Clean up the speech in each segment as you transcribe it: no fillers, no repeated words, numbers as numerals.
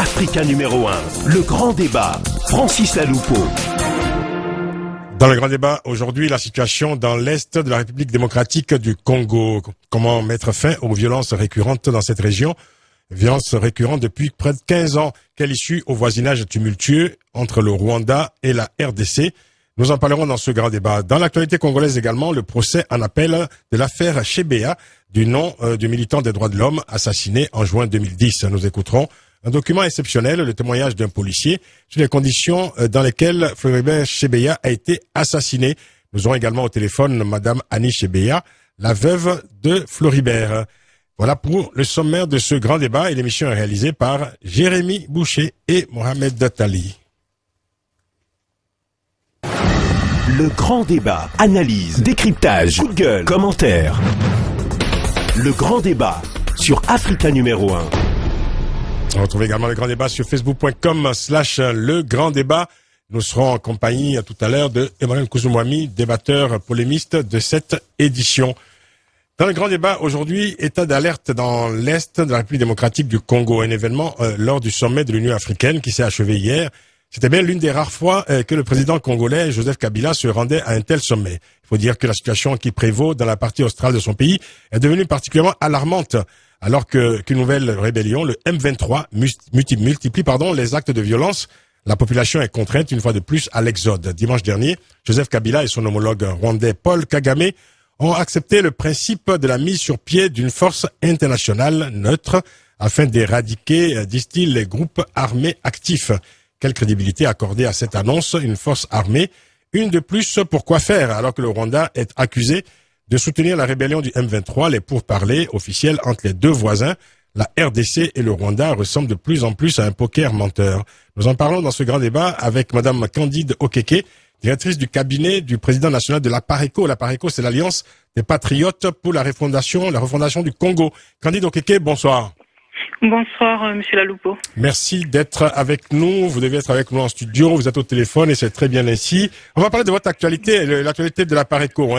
Africa numéro 1, le grand débat, Francis Laloupeau. Dans le grand débat, aujourd'hui, la situation dans l'Est de la République démocratique du Congo. Comment mettre fin aux violences récurrentes dans cette région? Violences récurrentes depuis près de 15 ans. Quelle issue au voisinage tumultueux entre le Rwanda et la RDC? Nous en parlerons dans ce grand débat. Dans l'actualité congolaise également, le procès en appel de l'affaire Chebea, du nom du militant des droits de l'homme assassiné en juin 2010. Nous écouterons un document exceptionnel, le témoignage d'un policier sur les conditions dans lesquelles Floribert Chebea a été assassiné. Nous aurons également au téléphone Madame Annie Chebea, la veuve de Floribert. Voilà pour le sommaire de ce grand débat et l'émission est réalisée par Jérémy Boucher et Mohamed Datali. Le grand débat, analyse, décryptage, coup de gueule, commentaires. Le grand débat sur Africa numéro 1. On retrouve également le grand débat sur facebook.com/le grand débat. Nous serons en compagnie tout à l'heure de Emmanuel Kouzoumoami, débatteur polémiste de cette édition. Dans le grand débat, aujourd'hui, état d'alerte dans l'Est de la République démocratique du Congo. Un événement lors du sommet de l'Union africaine qui s'est achevé hier. C'était bien l'une des rares fois que le président congolais, Joseph Kabila, se rendait à un tel sommet. Il faut dire que la situation qui prévaut dans la partie australe de son pays est devenue particulièrement alarmante, alors qu'une nouvelle rébellion, le M23, multiplie les actes de violence. La population est contrainte une fois de plus à l'exode. Dimanche dernier, Joseph Kabila et son homologue rwandais Paul Kagame ont accepté le principe de la mise sur pied d'une force internationale neutre afin d'éradiquer, disent-ils, les groupes armés actifs. Quelle crédibilité accorder à cette annonce? Une force armée, une de plus, pour quoi faire? Alors que le Rwanda est accusé de soutenir la rébellion du M23, les pourparlers officiels entre les deux voisins, la RDC et le Rwanda, ressemblent de plus en plus à un poker menteur. Nous en parlons dans ce grand débat avec Madame Candide Okeke, directrice du cabinet du président national de l'APARECO. L'APARECO, c'est l'Alliance des patriotes pour la refondation du Congo. Candide Okeke, bonsoir. Bonsoir, Monsieur Laloupeau. Merci d'être avec nous. Vous devez être avec nous en studio. Vous êtes au téléphone et c'est très bien ainsi. On va parler de votre actualité, l'actualité de l'APARECO.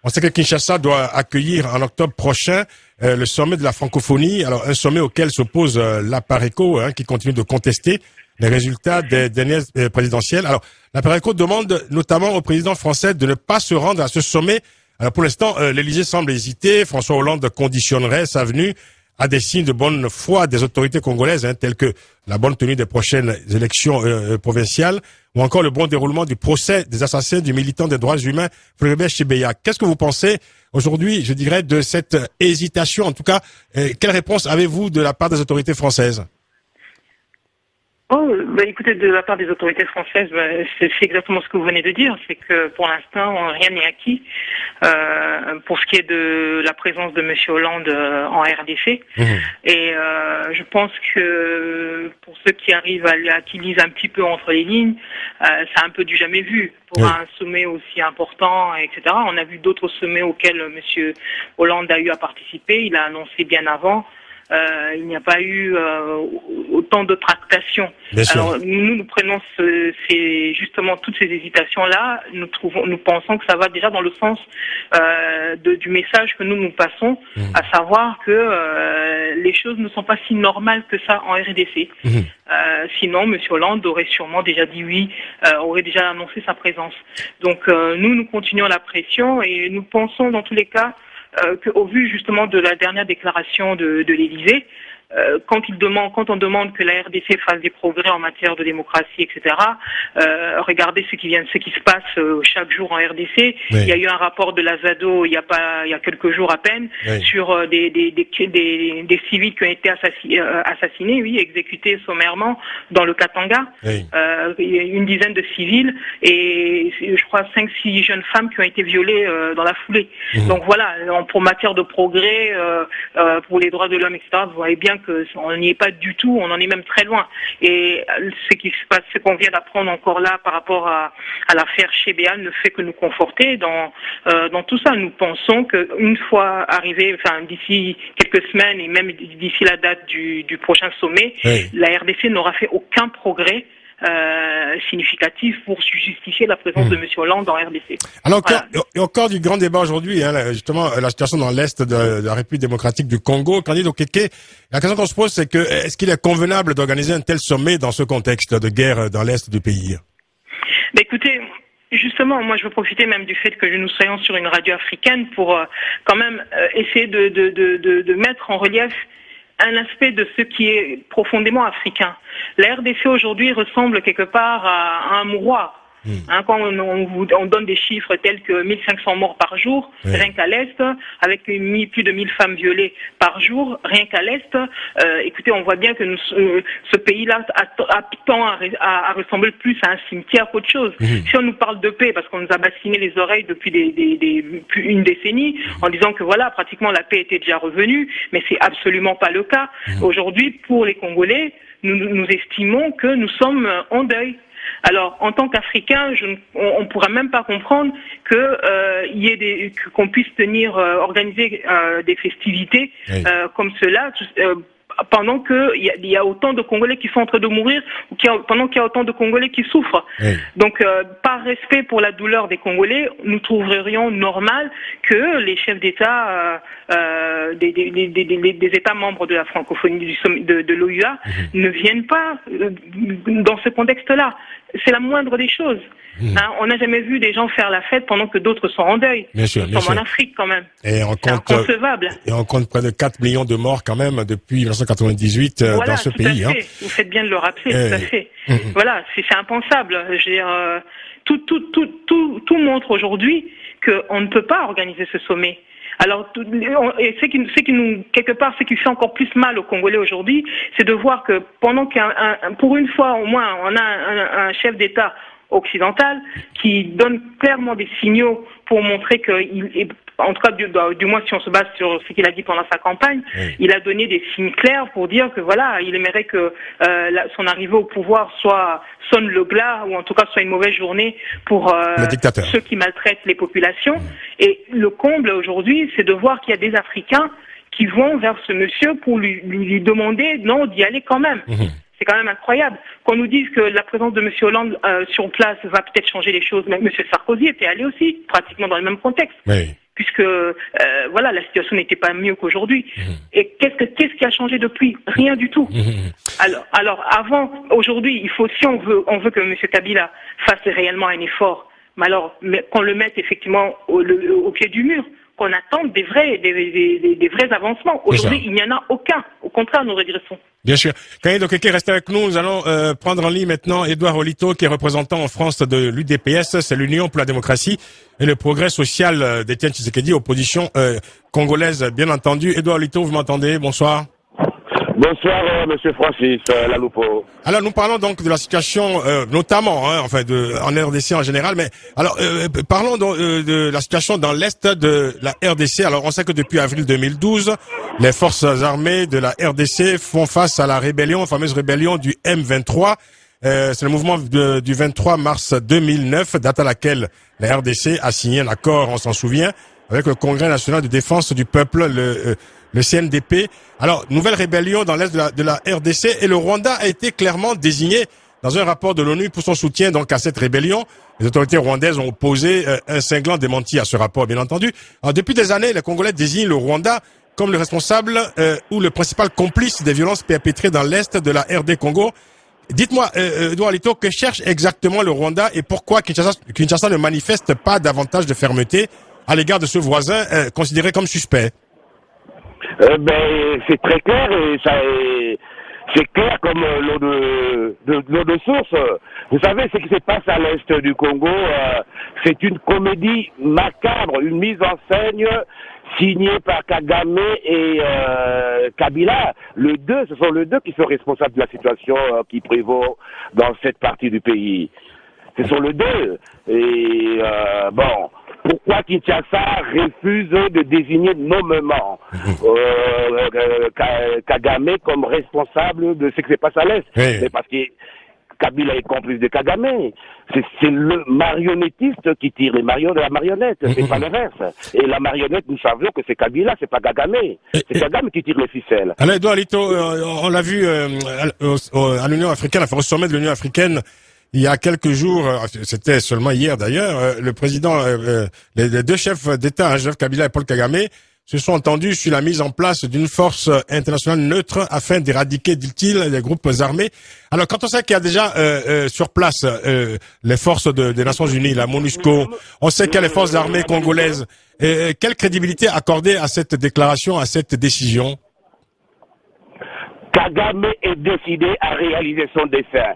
On sait que Kinshasa doit accueillir en octobre prochain le sommet de la francophonie. Alors, un sommet auquel s'oppose l'APARECO, qui continue de contester les résultats des dernières présidentielles. Alors, l'APARECO demande notamment au président français de ne pas se rendre à ce sommet. Alors, pour l'instant, l'Élysée semble hésiter. François Hollande conditionnerait sa venue à des signes de bonne foi des autorités congolaises, tels que la bonne tenue des prochaines élections provinciales, ou encore le bon déroulement du procès des assassins du militant des droits humains, Floribert Chebea. Qu'est-ce que vous pensez aujourd'hui, je dirais, de cette hésitation? En tout cas, quelle réponse avez-vous de la part des autorités françaises? Écoutez, de la part des autorités françaises, c'est exactement ce que vous venez de dire, c'est que pour l'instant, rien n'est acquis pour ce qui est de la présence de M. Hollande en RDC. Et je pense que pour ceux qui arrivent qui lisent un petit peu entre les lignes, c'est un peu du jamais vu pour un sommet aussi important, etc. On a vu d'autres sommets auxquels M. Hollande a eu à participer, il a annoncé bien avant. Il n'y a pas eu autant de tractations. Alors nous prenons c'est justement toutes ces hésitations-là. Nous pensons que ça va déjà dans le sens du message que nous passons, à savoir que les choses ne sont pas si normales que ça en RDC. Sinon, M. Hollande aurait sûrement déjà dit oui, aurait déjà annoncé sa présence. Donc nous continuons la pression et nous pensons dans tous les cas qu'au vu justement de la dernière déclaration de l'Élysée, quand on demande que la RDC fasse des progrès en matière de démocratie, etc., regardez ce qui se passe chaque jour en RDC. Il y a eu un rapport de la ZADO il y a quelques jours à peine sur des civils qui ont été assassinés, exécutés sommairement dans le Katanga. Il y a une dizaine de civils et je crois 5-6 jeunes femmes qui ont été violées dans la foulée. Donc voilà, pour matière de progrès, pour les droits de l'homme, etc., vous voyez bien qu'on n'y est pas du tout, on en est même très loin. Et ce qui se passe, ce qu'on vient d'apprendre encore là par rapport à l'affaire Chebea ne fait que nous conforter dans tout ça. Nous pensons qu'une fois arrivé, d'ici quelques semaines et même d'ici la date du prochain sommet, la RDC n'aura fait aucun progrès significatif pour justifier la présence de M. Hollande en RDC. Alors, Voilà. encore du grand débat aujourd'hui, justement, la situation dans l'Est de la République démocratique du Congo. Candidat Okeke, la question qu'on se pose, c'est que est-ce qu'il est convenable d'organiser un tel sommet dans ce contexte de guerre dans l'Est du pays? Ben écoutez, justement, moi je veux profiter même du fait que nous soyons sur une radio africaine pour quand même essayer de mettre en relief un aspect de ce qui est profondément africain. La RDC aujourd'hui ressemble quelque part à un mouroir. Quand on donne des chiffres tels que 1500 morts par jour, rien qu'à l'Est, avec plus de 1000 femmes violées par jour, rien qu'à l'Est, écoutez, on voit bien que ce pays-là tend à ressembler plus à un cimetière qu'autre chose. Si on nous parle de paix, parce qu'on nous a bassiné les oreilles depuis une décennie, en disant que voilà, pratiquement la paix était déjà revenue, mais c'est absolument pas le cas. Aujourd'hui, pour les Congolais, nous estimons que nous sommes en deuil. Alors, en tant qu'Africain, on ne pourra même pas comprendre qu'on puisse organiser des festivités comme cela, pendant qu'il y a autant de Congolais qui sont en train de mourir, ou pendant qu'il y a autant de Congolais qui souffrent. Donc, par respect pour la douleur des Congolais, nous trouverions normal que les chefs d'État des États membres de la francophonie de l'OUA ne viennent pas dans ce contexte-là. C'est la moindre des choses. On n'a jamais vu des gens faire la fête pendant que d'autres sont en deuil. Nous sommes en Afrique quand même. C'est inconcevable. Et on compte près de 4 millions de morts quand même depuis 1998 dans ce pays. Voilà, vous faites bien de le rappeler, tout à fait. Voilà, c'est impensable. Je veux dire, tout montre aujourd'hui qu'on ne peut pas organiser ce sommet. Alors, quelque part, ce qui fait encore plus mal aux Congolais aujourd'hui, c'est de voir que pendant pour une fois au moins, on a un chef d'État occidental qui donne clairement des signaux pour montrer qu'il est, en tout cas du moins si on se base sur ce qu'il a dit pendant sa campagne, il a donné des signes clairs pour dire que voilà, il aimerait que son arrivée au pouvoir sonne le glas, ou en tout cas soit une mauvaise journée pour ceux qui maltraitent les populations. Et le comble aujourd'hui, c'est de voir qu'il y a des Africains qui vont vers ce monsieur pour lui demander non d'y aller quand même. C'est quand même incroyable qu'on nous dise que la présence de M. Hollande sur place va peut-être changer les choses. Mais M. Sarkozy était allé aussi, pratiquement dans le même contexte. Puisque voilà, la situation n'était pas mieux qu'aujourd'hui. Et qu'est-ce qui a changé depuis? Rien du tout. Alors aujourd'hui, si on veut que M. Kabila fasse réellement un effort, mais alors qu'on le mette effectivement au pied du mur, qu'on attende des vrais avancements. Aujourd'hui, il n'y en a aucun. Au contraire, nous régressons. Bien sûr. Candidat Okeke, restez avec nous. Nous allons prendre en ligne maintenant Édouard Olito, qui est représentant en France de l'UDPS, c'est l'Union pour la démocratie et le progrès social d'Étienne Tshisekedi, opposition congolaise, bien entendu. Édouard Olito, vous m'entendez? Bonsoir. Bonsoir, Monsieur Francis Laloupo. Alors, nous parlons donc de la situation, notamment, en RDC en général, mais alors, parlons de la situation dans l'est de la RDC. Alors, on sait que depuis avril 2012, les forces armées de la RDC font face à la fameuse rébellion du M23. C'est le mouvement du 23 mars 2009, date à laquelle la RDC a signé un accord, on s'en souvient, avec le Congrès national de défense du peuple, le CNDP. Alors, nouvelle rébellion dans l'est de la RDC, et le Rwanda a été clairement désigné dans un rapport de l'ONU pour son soutien donc à cette rébellion. Les autorités rwandaises ont opposé un cinglant démenti à ce rapport, bien entendu. Alors, depuis des années, les Congolais désignent le Rwanda comme le responsable ou le principal complice des violences perpétrées dans l'est de la RD Congo. Dites-moi, Edouard Olito, que cherche exactement le Rwanda et pourquoi Kinshasa ne manifeste pas davantage de fermeté à l'égard de ce voisin considéré comme suspect? C'est très clair et c'est clair comme l'eau de source. Vous savez, ce qui se passe à l'est du Congo, c'est une comédie macabre, une mise en scène signée par Kagame et Kabila. Ce sont les deux qui sont responsables de la situation qui prévaut dans cette partie du pays. Ce sont les deux. Et pourquoi Kinshasa refuse de désigner nommément Kagame comme responsable de ce qui se passe à l'Est? Mais parce que Kabila est complice de Kagame. C'est le marionnettiste qui tire les marions de la marionnette, c'est pas l'inverse. Et la marionnette, nous savons que c'est Kabila, c'est pas Kagame. C'est Kagame qui tire les ficelles. Alors Edouard Lito, on l'a vu à l'Union africaine, enfin au sommet de l'Union africaine, il y a quelques jours, c'était seulement hier d'ailleurs, le président, les deux chefs d'État, Joseph Kabila et Paul Kagame, se sont entendus sur la mise en place d'une force internationale neutre afin d'éradiquer, dit-il, les groupes armés. Alors, quand on sait qu'il y a déjà sur place les forces des Nations Unies, la MONUSCO, on sait qu'il y a les forces armées congolaises, quelle crédibilité accorder à cette déclaration, à cette décision? Kagame est décidé à réaliser son dessein.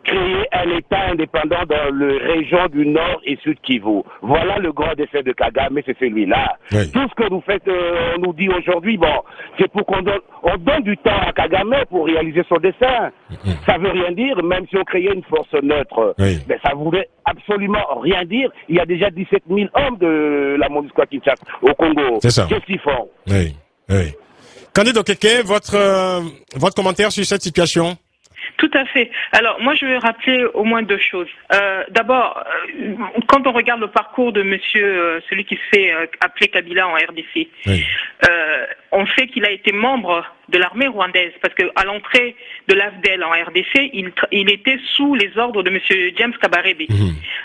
Créer un État indépendant dans les régions du Nord et Sud Kivu. Voilà le grand dessein de Kagame, c'est celui-là. Oui. Tout ce que vous faites, on nous dit aujourd'hui, bon, c'est pour qu'on donne du temps à Kagame pour réaliser son dessein. Ça veut rien dire, même si on créait une force neutre. Oui. Mais ça voulait absolument rien dire. Il y a déjà 17 000 hommes de la MONUSCO à Kinshasa au Congo. C'est ça. Qu'est-ce qu'ils font? Oui, oui. Candide Okeke, votre commentaire sur cette situation? Tout à fait. Alors, moi, je vais rappeler au moins deux choses. D'abord, quand on regarde le parcours de monsieur, celui qui se fait appeler Kabila en RDC, oui. On sait qu'il a été membre de l'armée rwandaise, parce que à l'entrée de l'AFDEL en RDC, il était sous les ordres de monsieur James Kabarebe.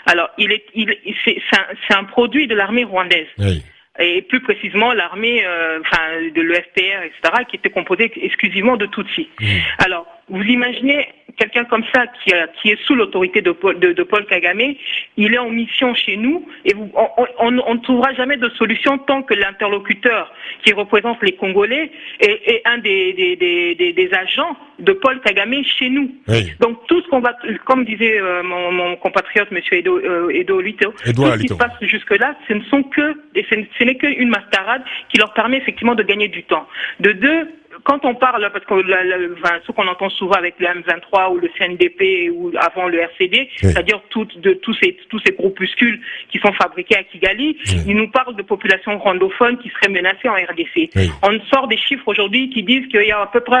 Alors, c'est un produit de l'armée rwandaise. Oui. Et plus précisément l'armée de l'EFPR, etc., qui était composée exclusivement de Tutsis. Alors, vous imaginez quelqu'un comme ça qui est sous l'autorité de Paul Kagame, il est en mission chez nous et on ne trouvera jamais de solution tant que l'interlocuteur qui représente les Congolais est un des agents de Paul Kagame chez nous. Oui. Donc tout ce qu'on va, comme disait mon compatriote monsieur Edouard Lito, tout ce qui se passe jusque-là, ce n'est qu'une mascarade qui leur permet effectivement de gagner du temps. De deux, quand on parle, parce que ce qu'on entend souvent avec le M23 ou le CNDP ou avant le RCD, oui. C'est-à-dire tous ces groupuscules qui sont fabriqués à Kigali, oui. Ils nous parlent de populations rwandophones qui seraient menacées en RDC. Oui. On sort des chiffres aujourd'hui qui disent qu'il y a à peu près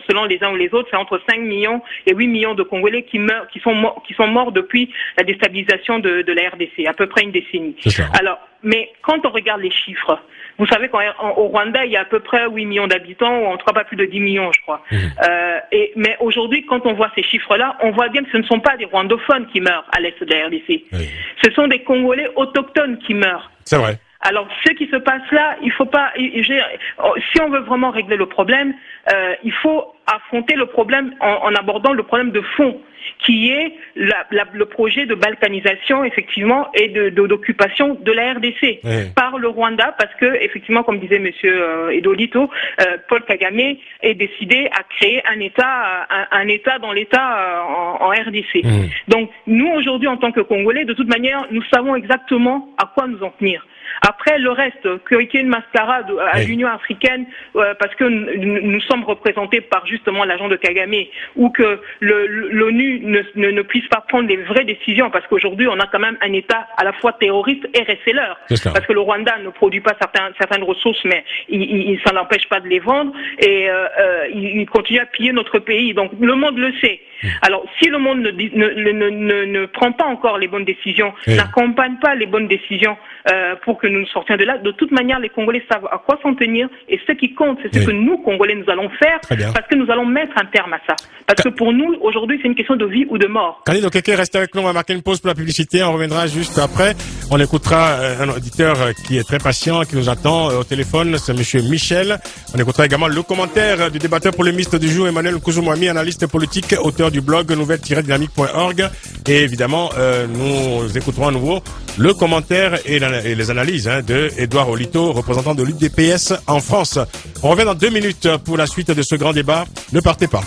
selon les uns ou les autres, c'est entre 5 millions et 8 millions de Congolais qui sont morts depuis la déstabilisation de la RDC, à peu près une décennie. Alors, mais quand on regarde les chiffres, vous savez qu'au Rwanda, il y a à peu près 8 millions d'habitants, ou en tout cas pas plus de 10 millions, je crois. Mais aujourd'hui, quand on voit ces chiffres-là, on voit bien que ce ne sont pas des rwandophones qui meurent à l'est de la RDC. Oui. Ce sont des Congolais autochtones qui meurent. C'est vrai. Alors, ce qui se passe là, il faut pas. Si on veut vraiment régler le problème, il faut affronter le problème en abordant le problème de fond, qui est le projet de balkanisation, effectivement, et d'occupation de la RDC par le Rwanda, parce que, effectivement, comme disait monsieur Edouard Lito, Paul Kagame est décidé à créer un État dans l'État en RDC. Donc, nous, aujourd'hui, en tant que Congolais, de toute manière, nous savons exactement à quoi nous en tenir. Après, le reste, qu'il y ait une mascarade à l'Union africaine, parce que nous sommes représentés par justement l'agent de Kagame, ou que l'ONU ne puisse pas prendre les vraies décisions, parce qu'aujourd'hui, on a quand même un État à la fois terroriste et receleur. Parce que le Rwanda ne produit pas certaines ressources, mais ça n'empêche pas de les vendre, et il continue à piller notre pays. Donc, le monde le sait. Alors, si le monde ne prend pas encore les bonnes décisions, n'accompagne pas les bonnes décisions pour que nous nous sortions de là, de toute manière, les Congolais savent à quoi s'en tenir, et ce qui compte, c'est ce que nous, Congolais, nous allons faire, parce que nous allons mettre un terme à ça. Parce que pour nous, aujourd'hui, c'est une question de vie ou de mort. Candide Okeke, restez avec nous, on va marquer une pause pour la publicité, on reviendra juste après. On écoutera un auditeur qui est très patient, qui nous attend au téléphone, c'est monsieur Michel. On écoutera également le commentaire du débatteur polémiste du jour, Emmanuel Nkuzumwami, analyste politique, auteur du blog nouvelle-dynamique.org. Et évidemment, nous écouterons à nouveau le commentaire et les analyses de Edouard Lito, représentant de l'UDPS en France. On revient dans 2 minutes pour la suite de ce grand débat. Ne partez pas.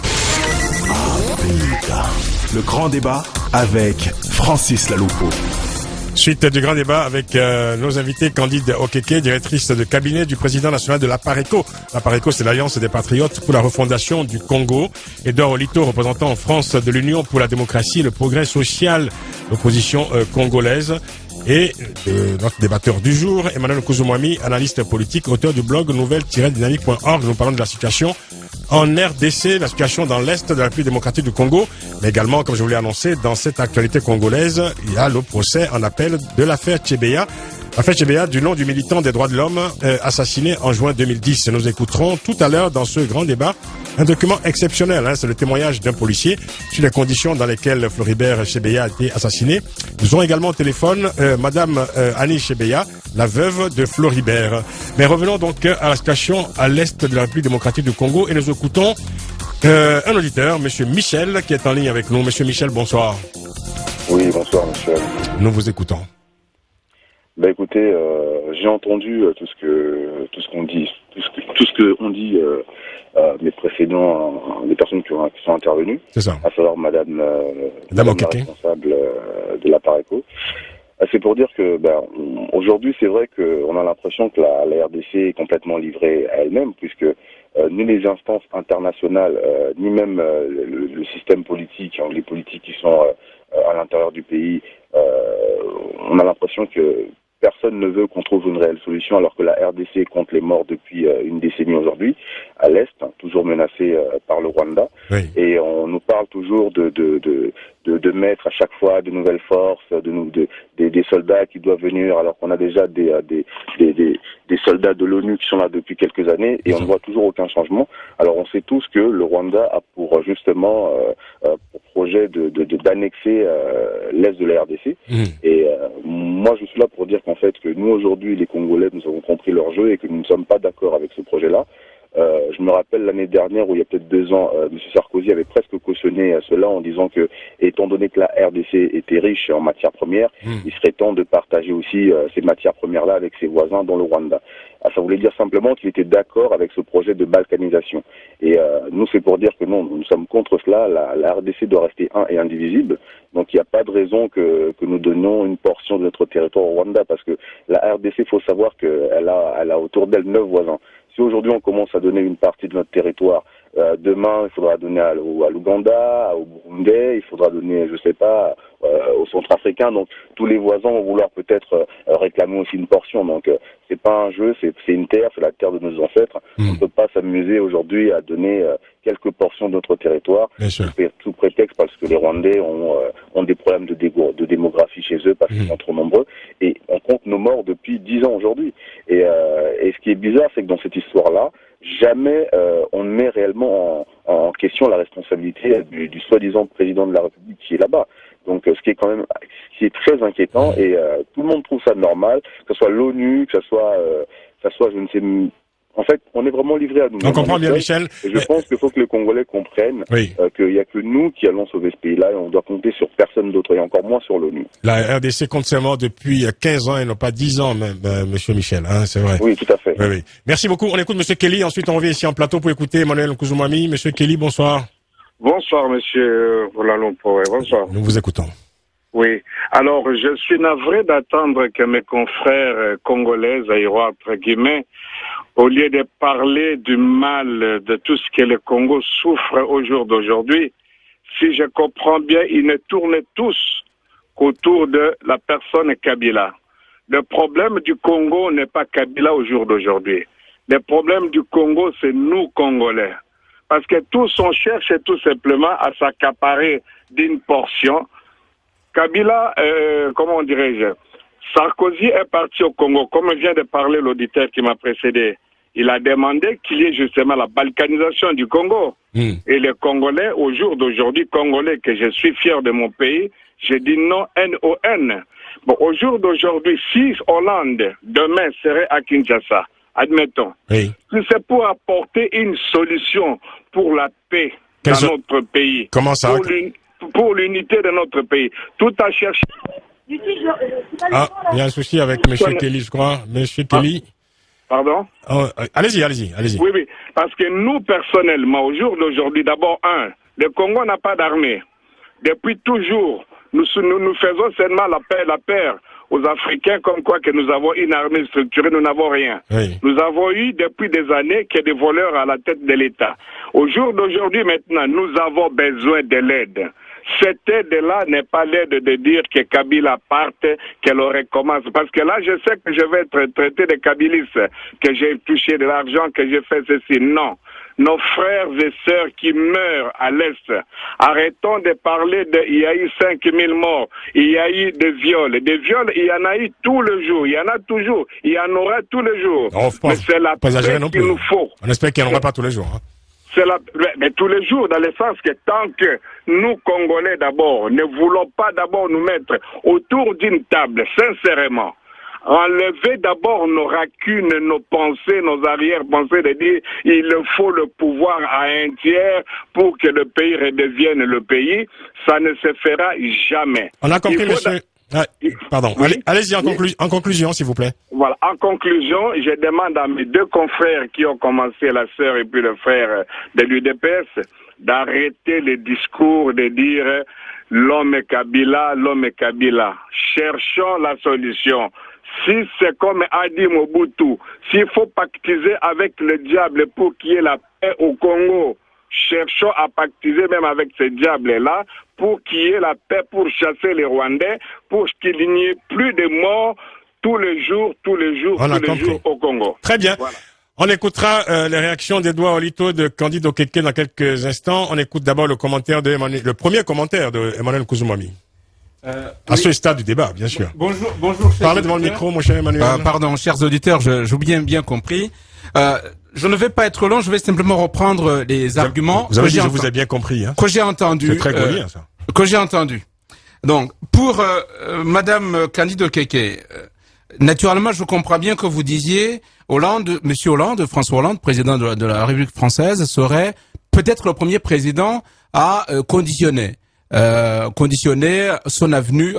Le grand débat avec Francis Laloupo. Suite du grand débat avec nos invités, Candide Okeke, directrice de cabinet du président national de l'APARECO. L'APARECO, c'est l'Alliance des Patriotes pour la refondation du Congo. Edouard Lito, représentant en France de l'Union pour la démocratie et le progrès social, l'opposition congolaise. Et notre débatteur du jour, Emmanuel Nkuzumwami, analyste politique, auteur du blog nouvelle-dynamique.org. Nous parlons de la situation en RDC, la situation dans l'Est de la République démocratique du Congo, mais également, comme je vous l'ai annoncé, dans cette actualité congolaise, il y a le procès en appel de l'affaire Tchebeya. L'affaire Tchebeya, du nom du militant des droits de l'homme assassiné en juin 2010. Nous écouterons tout à l'heure dans ce grand débat un document exceptionnel, c'est le témoignage d'un policier sur les conditions dans lesquelles Floribert Tchebeya a été assassiné. Nous aurons également au téléphone Madame Annie Tchebeya, la veuve de Floribert. Mais revenons donc à la situation à l'Est de la République démocratique du Congo et nous écoutons un auditeur, Monsieur Michel, qui est en ligne avec nous. Monsieur Michel, bonsoir. Oui, bonsoir, monsieur. Nous vous écoutons. Ben écoutez, j'ai entendu tout ce qu'on dit, tout ce que ont dit les précédents, les personnes qui sont intervenues. C'est ça. À savoir Madame la responsable de la Pareco. C'est pour dire que aujourd'hui, c'est vrai qu'on a l'impression que la RDC est complètement livrée à elle-même, puisque ni les instances internationales, ni même le système politique, les politiques qui sont à l'intérieur du pays, on a l'impression que personne ne veut qu'on trouve une réelle solution, alors que la RDC compte les morts depuis une décennie aujourd'hui, à l'Est, toujours menacée par le Rwanda. Oui. Et on nous parle toujours de mettre à chaque fois de nouvelles forces, des soldats qui doivent venir, alors qu'on a déjà des soldats de l'ONU qui sont là depuis quelques années, et on ne voit toujours aucun changement. Alors on sait tous que le Rwanda a pour justement pour projet d'annexer l'Est de la RDC. Et moi je suis là pour dire qu'en fait que nous aujourd'hui les Congolais nous avons compris leur jeu et que nous ne sommes pas d'accord avec ce projet-là. Je me rappelle l'année dernière, où il y a peut-être 2 ans, M. Sarkozy avait presque cautionné cela en disant que, étant donné que la RDC était riche en matières premières, il serait temps de partager aussi ces matières premières-là avec ses voisins dans le Rwanda. Ça voulait dire simplement qu'il était d'accord avec ce projet de balkanisation. Et nous, c'est pour dire que non, nous sommes contre cela. La RDC doit rester un et indivisible. Donc il n'y a pas de raison que nous donnions une portion de notre territoire au Rwanda, parce que la RDC, il faut savoir qu'elle a autour d'elle 9 voisins. Si aujourd'hui on commence à donner une partie de notre territoire, demain il faudra donner à l'Ouganda, au Burundi, il faudra donner, je sais pas, au Centrafricain. Donc tous les voisins vont vouloir peut-être réclamer aussi une portion. Donc c'est pas un jeu, c'est une terre, c'est la terre de nos ancêtres. On ne peut pas s'amuser aujourd'hui à donner quelques portions de notre territoire sous prétexte parce que les Rwandais ont des problèmes de démographie chez eux parce qu'ils sont trop nombreux, et on compte nos morts depuis 10 ans aujourd'hui. Et ce qui est bizarre, c'est que dans cette histoire-là, jamais on met réellement en question la responsabilité du soi-disant président de la République qui est là-bas. Donc ce qui est très inquiétant, et tout le monde trouve ça normal, que ce soit l'ONU, que ce soit je ne sais. En fait, on est vraiment livré à nous. On comprend bien, Michel. Et je pense qu'il faut que les Congolais comprennent qu'il n'y a que nous qui allons sauver ce pays-là, et on doit compter sur personne d'autre, et encore moins sur l'ONU. La RDC compte ses morts depuis 15 ans et non pas 10 ans, même, Monsieur Michel, c'est vrai. Oui, tout à fait. Oui. Merci beaucoup. On écoute Monsieur Kelly, ensuite on revient ici en plateau pour écouter Emmanuel Nkuzumwami. Monsieur Kelly, bonsoir. Bonsoir, monsieur Volalompo. Bonsoir. Nous vous écoutons. Oui. Alors, je suis navré d'attendre que mes confrères congolais, aérois, entre guillemets, au lieu de parler du mal de tout ce que le Congo souffre au jour d'aujourd'hui, si je comprends bien, ils ne tournent tous qu'autour de la personne Kabila. Le problème du Congo n'est pas Kabila au jour d'aujourd'hui. Le problème du Congo, c'est nous, Congolais. Parce que tous, on cherche tout simplement à s'accaparer d'une portion. Kabila, comment dirais-je, Sarkozy est parti au Congo, comme vient de parler l'auditeur qui m'a précédé. Il a demandé qu'il y ait justement la balkanisation du Congo. Et les Congolais, au jour d'aujourd'hui, Congolais, que je suis fier de mon pays, je dis non, N-O-N. Bon, au jour d'aujourd'hui, si Hollande, demain, serait à Kinshasa, admettons, c'est pour apporter une solution pour la paix dans notre pays. Comment ça? Pour l'unité de notre pays. Tout à chercher. Il y a un souci avec M. Kelly, je crois. M. Kelly. Pardon? Allez-y. Oui. Parce que nous, personnellement, au jour d'aujourd'hui, d'abord, le Congo n'a pas d'armée. Depuis toujours, nous faisons seulement la paix aux Africains, comme quoi que nous avons une armée structurée, nous n'avons rien. Nous avons eu depuis des années qu'il y a des voleurs à la tête de l'État. Au jour d'aujourd'hui, maintenant, nous avons besoin de l'aide. Cette aide-là n'est pas l'aide de dire que Kabila parte, qu'elle recommence. Parce que là, je sais que je vais être traité de kabiliste, que j'ai touché de l'argent, que j'ai fait ceci. Non. nos frères et sœurs qui meurent à l'Est. Arrêtons de parler il y a eu 5000 morts, il y a eu des viols. Des viols, il y en a eu tous les jours, il y en a toujours, il y en aura tous les jours. Mais c'est la paix qu'il nous faut. On espère qu'il n'y en aura pas tous les jours. Hein. Mais tous les jours, dans le sens que tant que nous, Congolais d'abord, ne voulons pas d'abord nous mettre autour d'une table, sincèrement, enlever d'abord nos racunes, nos pensées, nos arrière-pensées, de dire il faut le pouvoir à un tiers pour que le pays redevienne le pays, ça ne se fera jamais. On a compris, monsieur. Pardon. Oui. Allez-y en conclusion, s'il vous plaît. Voilà. En conclusion, je demande à mes deux confrères qui ont commencé, la sœur et puis le frère de l'UDPS, d'arrêter les discours de dire l'homme est Kabila, l'homme est Kabila. Cherchons la solution. Si c'est comme a dit Mobutu, s'il faut pactiser avec le diable pour qu'il y ait la paix au Congo, cherchons à pactiser même avec ces diables-là pour qu'il y ait la paix, pour chasser les Rwandais, pour qu'il n'y ait plus de morts tous les jours au Congo. Très bien. Voilà. On écoutera les réactions d'Edouard Olito de Candide Okeke dans quelques instants. On écoute d'abord le premier commentaire de Emmanuel Kouzoumoumi. À ce stade du débat, bien sûr. Bonjour. Parlez devant le micro, mon cher Emmanuel. Pardon, chers auditeurs, j'ai bien compris. Je ne vais pas être long, je vais simplement reprendre les arguments. Vous avez dit, je vous ai bien compris. Hein. Que j'ai entendu. C'est très gaulien, ça. Que j'ai entendu. Donc, pour Madame Candide Okeke, naturellement, je comprends bien que vous disiez Monsieur Hollande, François Hollande, président de la République française, serait peut-être le premier président à conditionner sa venue,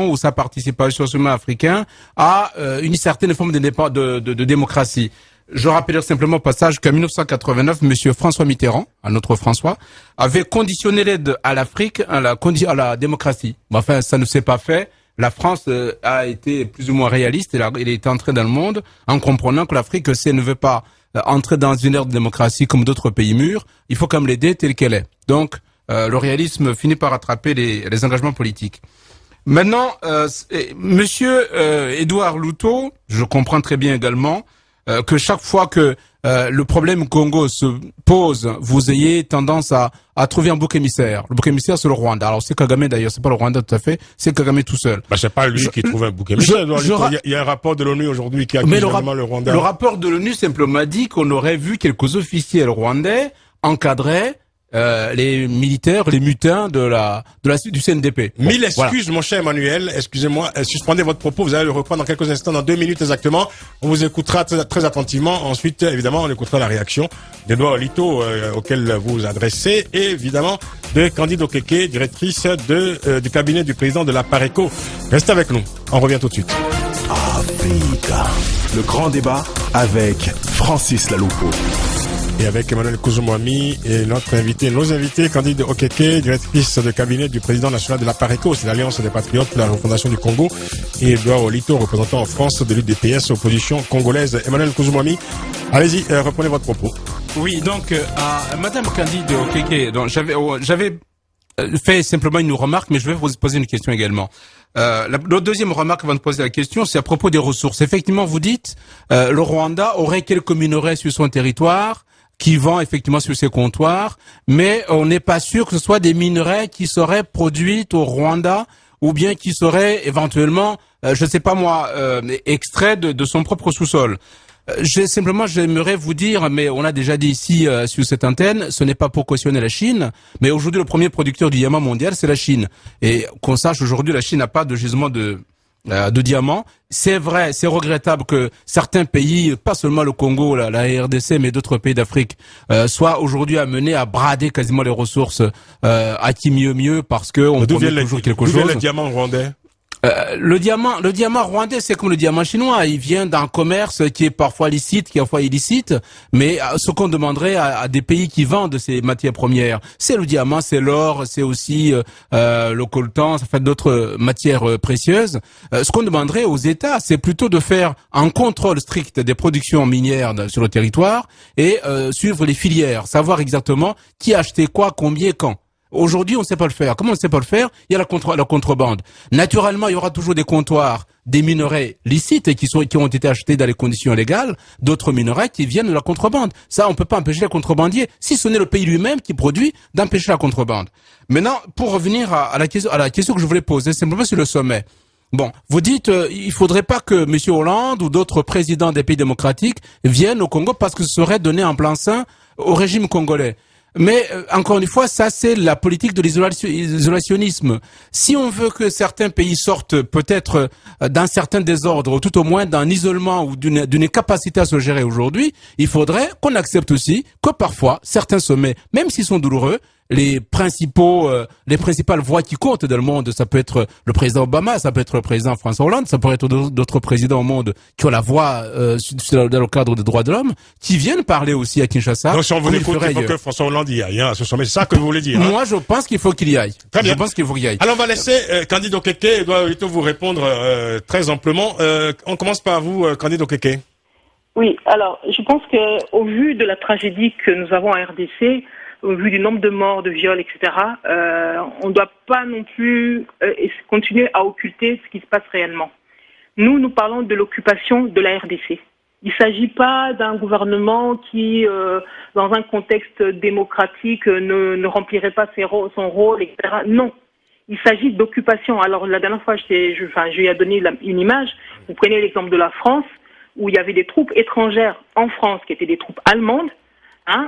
ou sa participation au sommet africain à une certaine forme de démocratie. Je rappelle simplement au passage qu'en 1989, Monsieur François Mitterrand, un autre François, avait conditionné l'aide à l'Afrique à la démocratie. Enfin, ça ne s'est pas fait. La France a été plus ou moins réaliste. Elle est entrée dans le monde en comprenant que l'Afrique, si elle ne veut pas entrer dans une ère de démocratie comme d'autres pays mûrs, il faut quand même l'aider telle qu'elle est. Donc, le réalisme finit par rattraper les engagements politiques. Maintenant, Monsieur Edouard Olito, je comprends très bien également que chaque fois que le problème Congo se pose, vous ayez tendance à trouver un bouc émissaire. Le bouc émissaire, c'est le Rwanda. Alors c'est Kagame d'ailleurs, c'est pas le Rwanda tout à fait, c'est Kagame tout seul. C'est pas lui qui trouve un bouc émissaire. Il y a un rapport de l'ONU aujourd'hui qui accuse vraiment le Rwanda. Le rapport de l'ONU simplement dit qu'on aurait vu quelques officiels rwandais encadrer les militaires, les mutins du CNDP. Bon, 1000 excuses, voilà. Mon cher Emmanuel. Excusez-moi. Suspendez votre propos. Vous allez le reprendre dans quelques instants, dans 2 minutes exactement. On vous écoutera très attentivement. Ensuite, évidemment, on écoutera la réaction d'Edouard Olito, auquel vous vous adressez, et évidemment de Candide Okeke, directrice du cabinet du président de la Pareco. Restez avec nous. On revient tout de suite. Africa. Le grand débat avec Francis Laloupo. Et avec Emmanuel Kouzoumoumi et nos invités, Candide Okeke, directrice de cabinet du président national de la Pareco, c'est l'Alliance des Patriotes pour la refondation du Congo, et Edouard Olito, représentant en France de l'UDPS, opposition congolaise. Emmanuel Kouzoumoumi, allez-y, reprenez votre propos. Oui, donc, à Madame Candide Okeke, donc j'avais fait simplement une remarque, mais je vais vous poser une question également. La deuxième remarque avant de poser la question, c'est à propos des ressources. Effectivement, vous dites, le Rwanda aurait quelques minerais sur son territoire, qui vend effectivement sur ses comptoirs, mais on n'est pas sûr que ce soit des minerais qui seraient produits au Rwanda ou bien qui seraient éventuellement, je ne sais pas moi, extraits de son propre sous-sol. J'aimerais vous dire, mais on l'a déjà dit ici sur cette antenne, ce n'est pas pour cautionner la Chine, mais aujourd'hui le premier producteur du diamant mondial, c'est la Chine. Et qu'on sache, aujourd'hui la Chine n'a pas de gisement de diamants. C'est vrai, c'est regrettable que certains pays, pas seulement le Congo, la RDC, mais d'autres pays d'Afrique, soient aujourd'hui amenés à brader quasiment les ressources à qui mieux parce que on promet toujours quelque chose. D'où vient le diamant rwandais? Le diamant rwandais, c'est comme le diamant chinois. Il vient d'un commerce qui est parfois licite, qui est parfois illicite. Mais ce qu'on demanderait à des pays qui vendent ces matières premières, c'est le diamant, c'est l'or, c'est aussi le coltan, ça fait d'autres matières précieuses. Ce qu'on demanderait aux États, c'est plutôt de faire un contrôle strict des productions minières sur le territoire et suivre les filières, savoir exactement qui a acheté quoi, combien, quand. Aujourd'hui, on ne sait pas le faire. Comment on ne sait pas le faire? Il y a la contrebande. Naturellement, il y aura toujours des comptoirs, des minerais licites et qui ont été achetés dans les conditions légales, d'autres minerais qui viennent de la contrebande. Ça, on peut pas empêcher les contrebandiers, si ce n'est le pays lui-même qui produit, d'empêcher la contrebande. Maintenant, pour revenir à la question que je voulais poser, simplement sur le sommet. Bon, vous dites, il faudrait pas que M. Hollande ou d'autres présidents des pays démocratiques viennent au Congo parce que ce serait donner un blanc-seing au régime congolais. Mais encore une fois, ça c'est la politique de l'isolationnisme. Si on veut que certains pays sortent peut-être d'un certain désordre, ou tout au moins d'un isolement ou d'une incapacité à se gérer aujourd'hui, il faudrait qu'on accepte aussi que parfois certains sommets, même s'ils sont douloureux, les principales voix qui comptent dans le monde, ça peut être le président Obama, ça peut être le président François Hollande, ça pourrait être d'autres présidents au monde qui ont la voix dans le cadre des droits de l'homme, qui viennent parler aussi à Kinshasa. Donc si on vous écoute, il faut que François Hollande y aille, à ce sommet. C'est ça que vous voulez dire. Moi, je pense qu'il faut qu'il y aille. Très bien. Je pense qu'il faut qu'il y aille. Alors on va laisser Candide Okeke doit vous répondre très amplement. On commence par vous, Candide Okeke. Oui, alors je pense que au vu de la tragédie que nous avons en RDC, au vu du nombre de morts, de viols, etc., on ne doit pas non plus continuer à occulter ce qui se passe réellement. Nous parlons de l'occupation de la RDC. Il ne s'agit pas d'un gouvernement qui, dans un contexte démocratique, ne remplirait pas son rôle, etc. Non. Il s'agit d'occupation. Alors, la dernière fois, je lui ai donné une image. Vous prenez l'exemple de la France, où il y avait des troupes étrangères en France, qui étaient des troupes allemandes.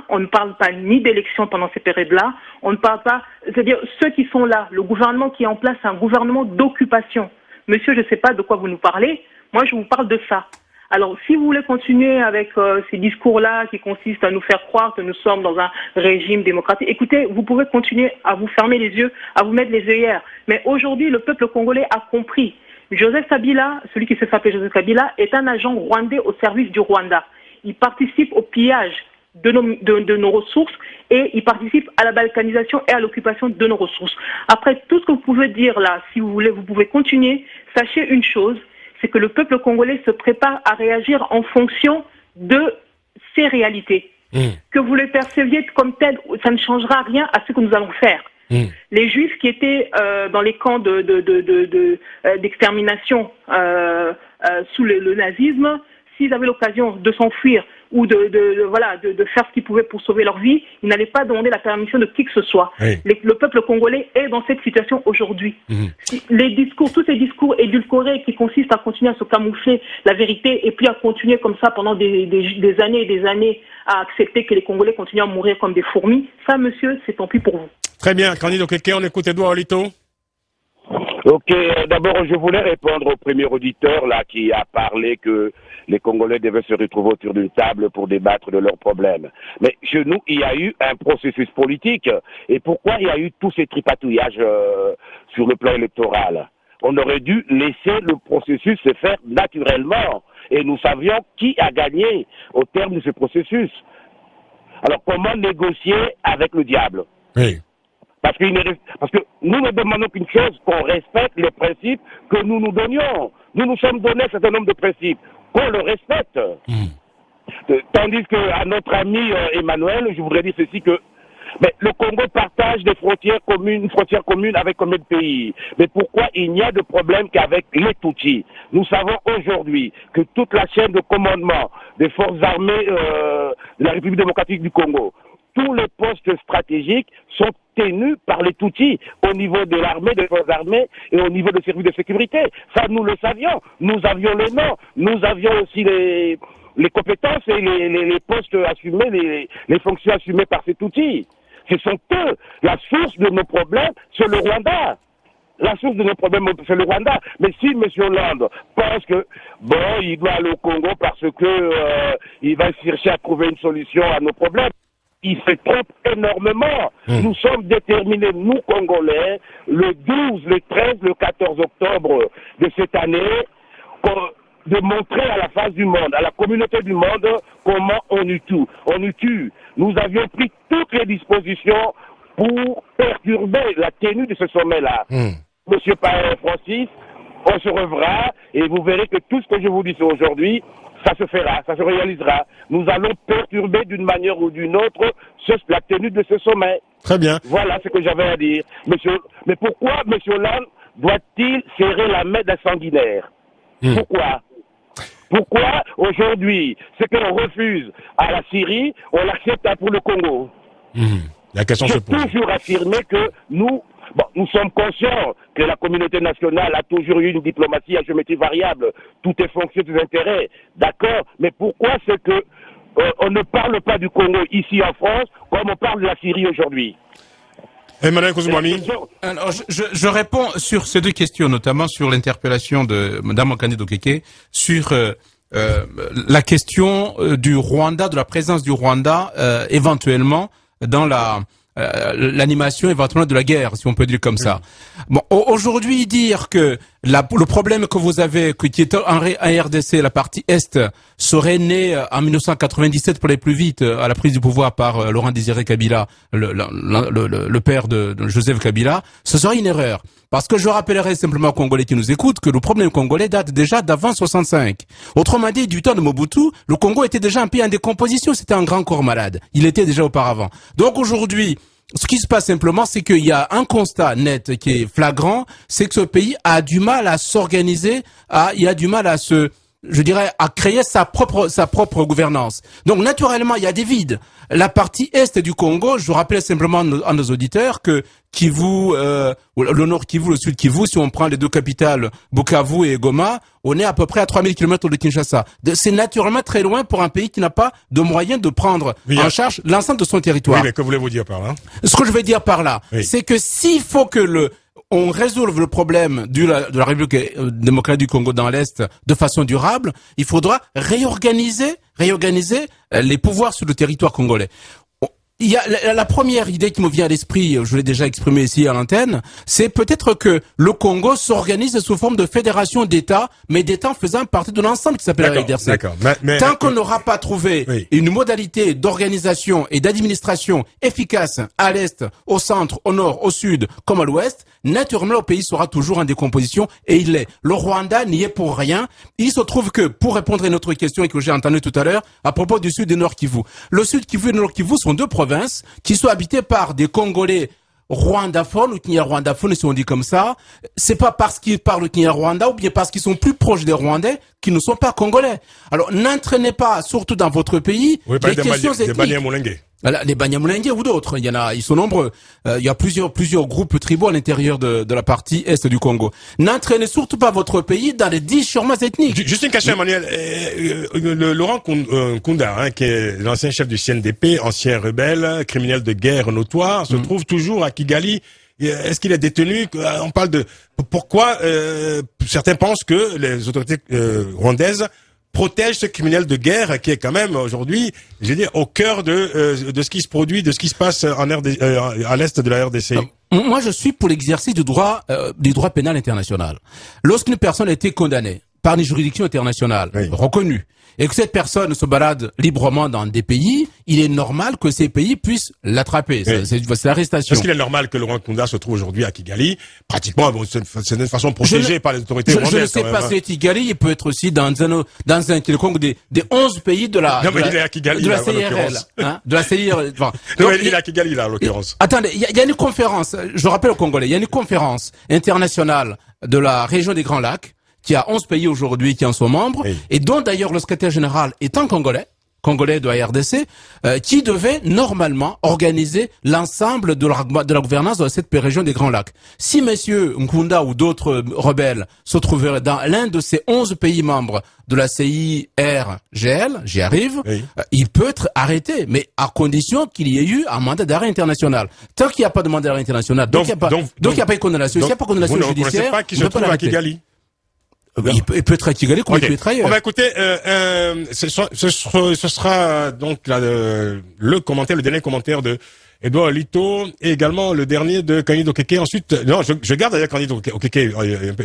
On ne parle pas ni d'élections pendant ces périodes-là. On ne parle pas, c'est-à-dire ceux qui sont là, le gouvernement qui est en place, c'est un gouvernement d'occupation. Monsieur, je ne sais pas de quoi vous nous parlez. Moi, je vous parle de ça. Alors, si vous voulez continuer avec ces discours-là qui consistent à nous faire croire que nous sommes dans un régime démocratique, écoutez, vous pouvez continuer à vous fermer les yeux, à vous mettre les œillères. Mais aujourd'hui, le peuple congolais a compris. Joseph Kabila, celui qui s'est fait appeler Joseph Kabila, est un agent rwandais au service du Rwanda. Il participe au pillage de nos ressources et il participe à la balkanisation et à l'occupation de nos ressources. Après tout ce que vous pouvez dire là, si vous voulez, vous pouvez continuer. Sachez une chose, c'est que le peuple congolais se prépare à réagir en fonction de ces réalités. Que vous les perceviez comme telles, ça ne changera rien à ce que nous allons faire. Les Juifs qui étaient dans les camps d'extermination sous le nazisme, s'ils avaient l'occasion de s'enfuir ou de faire ce qu'ils pouvaient pour sauver leur vie, ils n'allaient pas demander la permission de qui que ce soit. Oui. Le peuple congolais est dans cette situation aujourd'hui. Tous ces discours édulcorés qui consistent à continuer à se camoufler la vérité et puis à continuer comme ça pendant des années et des années à accepter que les Congolais continuent à mourir comme des fourmis, ça, monsieur, c'est tant pis pour vous. Très bien, Candide Okeke, on écoute Edouard Olito. Ok, d'abord je voulais répondre au premier auditeur là qui a parlé que les Congolais devaient se retrouver autour d'une table pour débattre de leurs problèmes. Mais chez nous, il y a eu un processus politique. Et pourquoi il y a eu tous ces tripatouillages sur le plan électoral? On aurait dû laisser le processus se faire naturellement. Et nous savions qui a gagné au terme de ce processus. Alors comment négocier avec le diable? Oui. Parce que nous ne demandons qu'une chose, qu'on respecte les principes que nous nous donnions. Nous nous sommes donnés un certain nombre de principes, qu'on le respecte. Tandis qu'à notre ami Emmanuel, je voudrais dire ceci que mais le Congo partage des frontières communes avec combien de pays? Mais pourquoi il n'y a de problème qu'avec les Tutsis? Nous savons aujourd'hui que toute la chaîne de commandement des forces armées de la République démocratique du Congo, tous les postes stratégiques sont tenus par les Tutsis au niveau de l'armée, des forces armées et au niveau des services de sécurité. Ça, nous le savions. Nous avions les noms. Nous avions aussi les compétences et les postes assumés, les fonctions assumées par ces Tutsis. Ce sont eux. La source de nos problèmes, c'est le Rwanda. La source de nos problèmes, c'est le Rwanda. Mais si M. Hollande pense que, il doit aller au Congo parce que il va chercher à trouver une solution à nos problèmes, il se trompe énormément. Nous sommes déterminés, nous Congolais, le 12, le 13, le 14 octobre de cette année, de montrer à la face du monde, à la communauté du monde, comment on nous tue. Nous avions pris toutes les dispositions pour perturber la tenue de ce sommet-là. Monsieur Francis, on se reverra et vous verrez que tout ce que je vous dis aujourd'hui, ça se fera, ça se réalisera. Nous allons perturber d'une manière ou d'une autre la tenue de ce sommet. Très bien. Voilà ce que j'avais à dire. Mais pourquoi M. Hollande doit-il serrer la main d'un sanguinaire? Pourquoi? Pourquoi aujourd'hui, ce qu'on refuse à la Syrie, on l'accepte pour le Congo? La question se pose. J'ai toujours affirmé que nous sommes conscients que la communauté nationale a toujours eu une diplomatie à géométrie variable. Tout est fonction des intérêts. D'accord? Mais pourquoi c'est que on ne parle pas du Congo ici en France comme on parle de la Syrie aujourd'hui? Emmanuel Kouzoumoumi. Alors, je réponds sur ces deux questions, notamment sur l'interpellation de Mme Kandid Okeke, sur la question du Rwanda, de la présence du Rwanda éventuellement dans l'animation éventuellement de la guerre, si on peut dire comme ça. Bon, aujourd'hui, dire que le problème que vous avez, qui est en RDC, la partie Est, serait né en 1997 pour aller plus vite à la prise du pouvoir par Laurent Désiré Kabila, le père de Joseph Kabila, ce serait une erreur. Parce que je rappellerai simplement aux Congolais qui nous écoutent que le problème congolais date déjà d'avant 65. Autrement dit, du temps de Mobutu, le Congo était déjà un pays en décomposition, c'était un grand corps malade. Il était déjà auparavant. Donc aujourd'hui, ce qui se passe simplement, c'est qu'il y a un constat net qui est flagrant, c'est que ce pays a du mal à s'organiser, il a du mal à à créer sa propre gouvernance. Donc, naturellement, il y a des vides. La partie est du Congo, je rappelle simplement à nos auditeurs que Kivu, le nord Kivu, le sud Kivu, si on prend les deux capitales, Bukavu et Goma, on est à peu près à 3000 km de Kinshasa. C'est naturellement très loin pour un pays qui n'a pas de moyens de prendre en charge l'ensemble de son territoire. Oui, mais que voulez-vous dire par là? Ce que je veux dire par là, c'est que s'il faut que on résolve le problème de la République démocratique du Congo dans l'Est de façon durable, il faudra réorganiser les pouvoirs sur le territoire congolais. Il y a la première idée qui me vient à l'esprit, je l'ai déjà exprimée ici à l'antenne, c'est peut-être que le Congo s'organise sous forme de fédération d'États, mais d'États faisant partie de l'ensemble qui s'appelle la RDC. Tant qu'on n'aura pas trouvé une modalité d'organisation et d'administration efficace à l'Est, au centre, au nord, au sud, comme à l'Ouest, naturellement le pays sera toujours en décomposition et il l'est. Le Rwanda n'y est pour rien. Il se trouve que, pour répondre à une autre question et que j'ai entendue tout à l'heure, à propos du sud et nord Kivu. Le sud Kivu et le nord Kivu sont deux provinces qui sont habitées par des Congolais rwandaphones ou kinyarwandaphones, si on dit comme ça. C'est pas parce qu'ils parlent kinyarwanda ou bien parce qu'ils sont plus proches des Rwandais qu'ils ne sont pas Congolais. Alors, n'entraînez pas, surtout dans votre pays, les questions ethniques. Les Banyamulenge ou d'autres, ils sont nombreux. Il y a plusieurs groupes tribaux à l'intérieur de la partie est du Congo. N'entraînez surtout pas votre pays dans les déchirements ethniques. Juste une question, Emmanuel. Laurent Nkunda, qui est l'ancien chef du CNDP, ancien rebelle, criminel de guerre notoire, se trouve toujours à Kigali. Est-ce qu'il est détenu? On parle de pourquoi certains pensent que les autorités rwandaises protège ce criminel de guerre qui est quand même aujourd'hui, je veux dire, au cœur de ce qui se produit, de ce qui se passe à l'est de la RDC. Moi, je suis pour l'exercice du droit pénal international. Lorsqu'une personne a été condamnée par une juridiction internationale reconnue et que cette personne se balade librement dans des pays, il est normal que ces pays puissent l'attraper. C'est l'arrestation. Est-ce qu'il est normal que Laurent Nkunda se trouve aujourd'hui à Kigali, pratiquement, c'est d'une façon protégée par les autorités rwandaises? Je ne sais pas si Kigali, il peut être aussi dans un quelconque des 11 pays de la, non, mais il est à Kigali, de la CIRL, de la CIRL. Enfin, non, il est à Kigali, là, en l'occurrence. Attendez, il y a une conférence, je rappelle aux Congolais, il y a une conférence internationale de la région des Grands Lacs, qui a 11 pays aujourd'hui qui en sont membres, et dont d'ailleurs le secrétaire général est un Congolais de la RDC, qui devait normalement organiser l'ensemble de la gouvernance de cette région des Grands Lacs. Si messieurs Nkunda ou d'autres rebelles se trouveraient dans l'un de ces 11 pays membres de la CIRGL, j'y arrive, il peut être arrêté, mais à condition qu'il y ait eu un mandat d'arrêt international. Tant qu'il n'y a pas de mandat d'arrêt international, donc il n'y a pas de condamnation, s'il n'y a pas de condamnation judiciaire, vous ne connaissez pas qui se trouve à Kigali? Il peut être à Kigali comme il peut être ailleurs. On va écouter, ce sera donc le commentaire, le dernier commentaire de Edouard Lito et également le dernier de Kandid Okeke. Ensuite, non, je garde d'ailleurs Kandid Okeke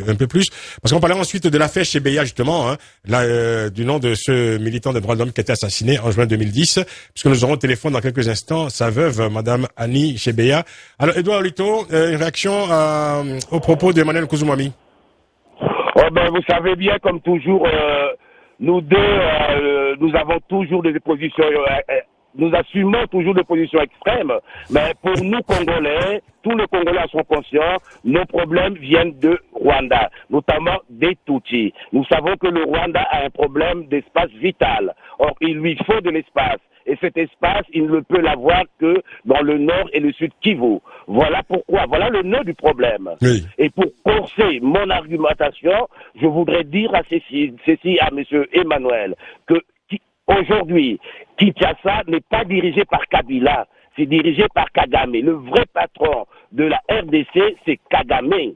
un peu plus, parce qu'on parlera ensuite de l'affaire Chebeya justement, du nom de ce militant des droits de l'homme qui a été assassiné en juin 2010, puisque nous aurons au téléphone dans quelques instants sa veuve, Madame Annie Chebeya. Alors Edouard Lito, une réaction au propos d'Emmanuel Kouzoumoumi. Vous savez bien, comme toujours, nous deux, nous avons toujours des positions, nous assumons toujours des positions extrêmes, mais pour nous Congolais, tous les Congolais sont conscients, nos problèmes viennent de Rwanda, notamment des Tutsis. Nous savons que le Rwanda a un problème d'espace vital. Or, il lui faut de l'espace. Et cet espace, il ne peut l'avoir que dans le nord et le sud Kivu. Voilà pourquoi, voilà le nœud du problème. Oui. Et pour corser mon argumentation, je voudrais dire à ceci à monsieur Emmanuel, que aujourd'hui, Kinshasa n'est pas dirigé par Kabila, c'est dirigé par Kagame. Le vrai patron de la RDC, c'est Kagame.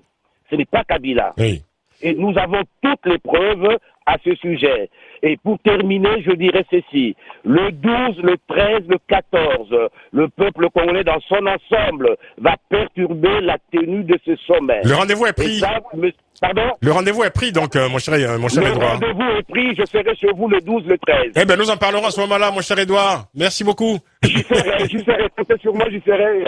Ce n'est pas Kabila. Oui. Et nous avons toutes les preuves à ce sujet. Et pour terminer, je dirais ceci. Le 12, le 13, le 14, le peuple congolais dans son ensemble va perturber la tenue de ce sommet. Le rendez-vous est pris. Pardon? Le rendez-vous est pris, donc, mon cher Edouard. Le rendez-vous est pris, je serai chez vous le 12, le 13. Eh ben, nous en parlerons à ce moment-là, mon cher Edouard. Merci beaucoup. J'y serai, comptez sur moi, j'y serai,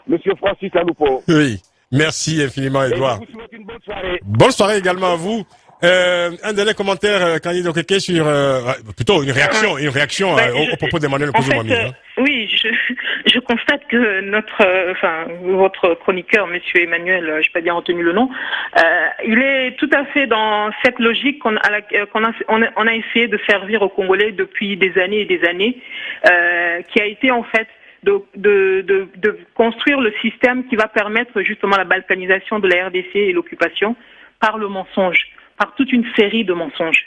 monsieur Francis Laloupo. Oui. Merci infiniment, Edouard. Et je vous souhaite une bonne soirée. Bonne soirée également à vous. Un dernier commentaire, Candice Okeke, sur plutôt une réaction au propos d'Emmanuel Kouzoumoumi. Oui, je constate que votre chroniqueur, Monsieur Emmanuel, je n'ai pas bien retenu le nom, il est tout à fait dans cette logique qu'on a essayé de servir aux Congolais depuis des années et des années, qui a été en fait de construire le système qui va permettre justement la balkanisation de la RDC et l'occupation par le mensonge, par toute une série de mensonges.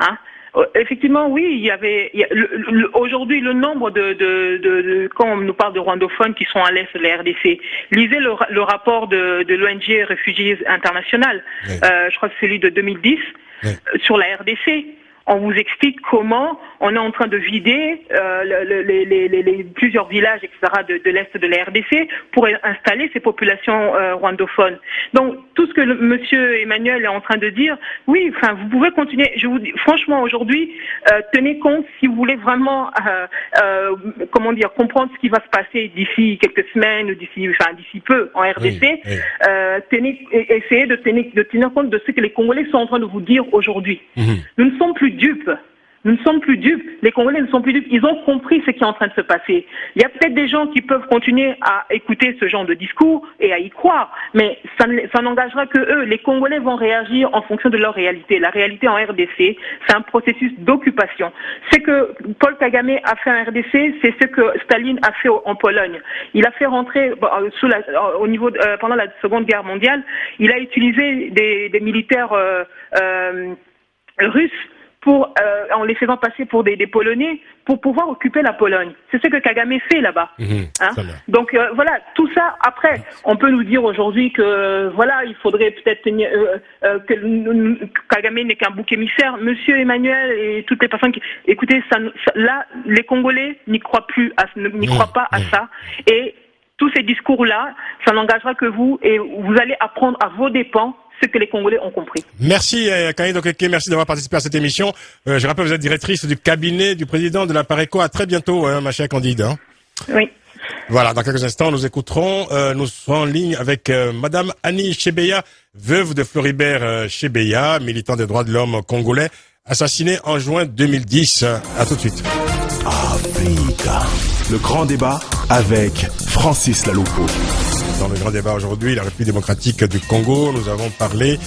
Hein? Effectivement, oui, aujourd'hui le nombre quand on nous parle de rwandophones qui sont à l'est de la RDC, lisez le rapport de l'ONG Réfugiés International, oui. Je crois que c'est celui de 2010, oui. Sur la RDC. On vous explique comment on est en train de vider les plusieurs villages, etc., de l'est de la RDC pour installer ces populations rwandophones. Donc, tout ce que monsieur Emmanuel est en train de dire, oui, enfin, vous pouvez continuer. Je vous dis, franchement, aujourd'hui, tenez compte si vous voulez vraiment, comprendre ce qui va se passer d'ici quelques semaines ou d'ici peu en RDC. Oui, oui. Essayez de tenir compte de ce que les Congolais sont en train de vous dire aujourd'hui. Mmh. Nous ne sommes plus dupes. Nous ne sommes plus dupes. Les Congolais ne sont plus dupes. Ils ont compris ce qui est en train de se passer. Il y a peut-être des gens qui peuvent continuer à écouter ce genre de discours et à y croire, mais ça n'engagera que eux. Les Congolais vont réagir en fonction de leur réalité. La réalité en RDC, c'est un processus d'occupation. Ce que Paul Kagame a fait en RDC, c'est ce que Staline a fait en Pologne. Il a fait rentrer pendant la Seconde Guerre mondiale, il a utilisé des militaires russes en les faisant passer pour des Polonais pour pouvoir occuper la Pologne. C'est ce que Kagame fait là-bas. Hein? Donc voilà, tout ça, après, on peut nous dire aujourd'hui que voilà, il faudrait peut-être que Kagame n'est qu'un bouc émissaire. Monsieur Emmanuel et toutes les personnes qui... Écoutez, là, les Congolais n'y croient pas à ça. Et tous ces discours-là, ça n'engagera que vous et vous allez apprendre à vos dépens ce que les Congolais ont compris. Merci Candice Okeke, merci d'avoir participé à cette émission. Je rappelle, vous êtes directrice du cabinet du président de la Pareco. À très bientôt, ma chère Candide. Hein. Oui. Voilà, dans quelques instants, nous serons en ligne avec Madame Annie Chebeya, veuve de Floribert Chebeya, militant des droits de l'homme congolais, assassiné en juin 2010. À tout de suite. Africa. Le grand débat avec Francis Laloupo. Dans le grand débat aujourd'hui, la République démocratique du Congo, nous avons parlé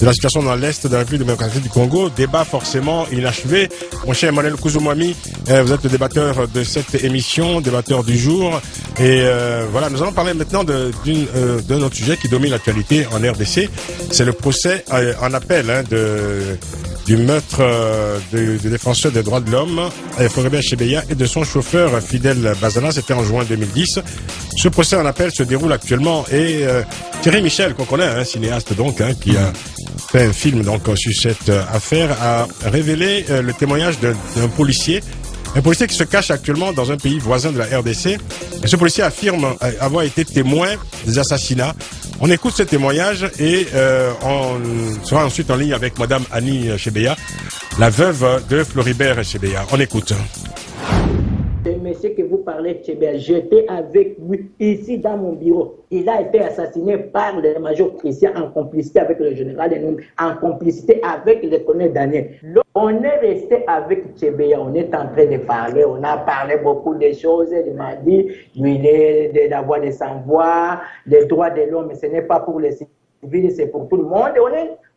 de la situation dans l'Est de la République démocratique du Congo. Débat forcément inachevé. Mon cher Emmanuel Kouzoumoumi, vous êtes le débatteur de cette émission, débatteur du jour. Et voilà, nous allons parler maintenant d'un autre sujet qui domine l'actualité en RDC. C'est le procès en appel du meurtre du défenseur des droits de l'homme, Floribert Chebeya, et de son chauffeur Fidel Bazana. C'était en juin 2010. Ce procès en appel se déroule actuellement et Thierry Michel, qu'on connaît, cinéaste donc, qui a fait un film donc sur cette affaire, a révélé le témoignage d'un policier. Un policier qui se cache actuellement dans un pays voisin de la RDC. Et ce policier affirme avoir été témoin des assassinats. On écoute ce témoignage et on sera ensuite en ligne avec Madame Annie Chebeya, la veuve de Floribert Chebeya. On écoute. monsieur que vous parlez, Tchébéa, j'étais avec lui ici dans mon bureau. Il a été assassiné par le major Christian en complicité avec le général Enoum, en complicité avec le colonel Daniel. On est resté avec Tchébéa, on est en train de parler, on a parlé beaucoup de choses. Il m'a dit, il est d'avoir des sans-voix, les droits de l'homme, ce n'est pas pour les civils, c'est pour tout le monde.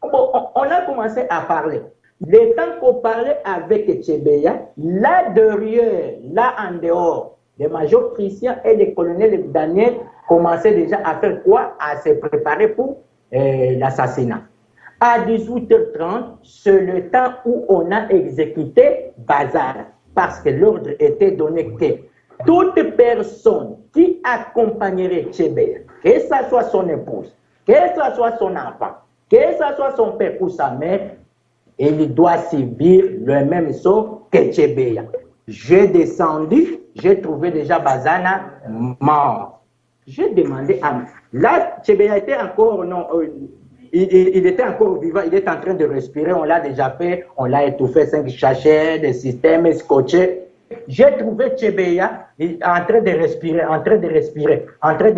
On a commencé à parler. Le temps qu'on parlait avec Tchébéa, là derrière, là en dehors, le major Christian et le colonel Daniel commençaient déjà à faire quoi? À se préparer pour l'assassinat. À 18h30, c'est le temps où on a exécuté Bazar, parce que l'ordre était donné que toute personne qui accompagnerait Tchébéa, que ce soit son épouse, que ce soit son enfant, que ce soit son père ou sa mère, il doit subir le même sort que Tchébéa. J'ai descendu, j'ai trouvé déjà Bazana mort. J'ai demandé à... Là, Tchébéa était encore... Non, il était encore vivant, il est en train de respirer, on l'a déjà fait, on l'a étouffé, 5 sachets, des systèmes scotchés. J'ai trouvé Tchébéa en train de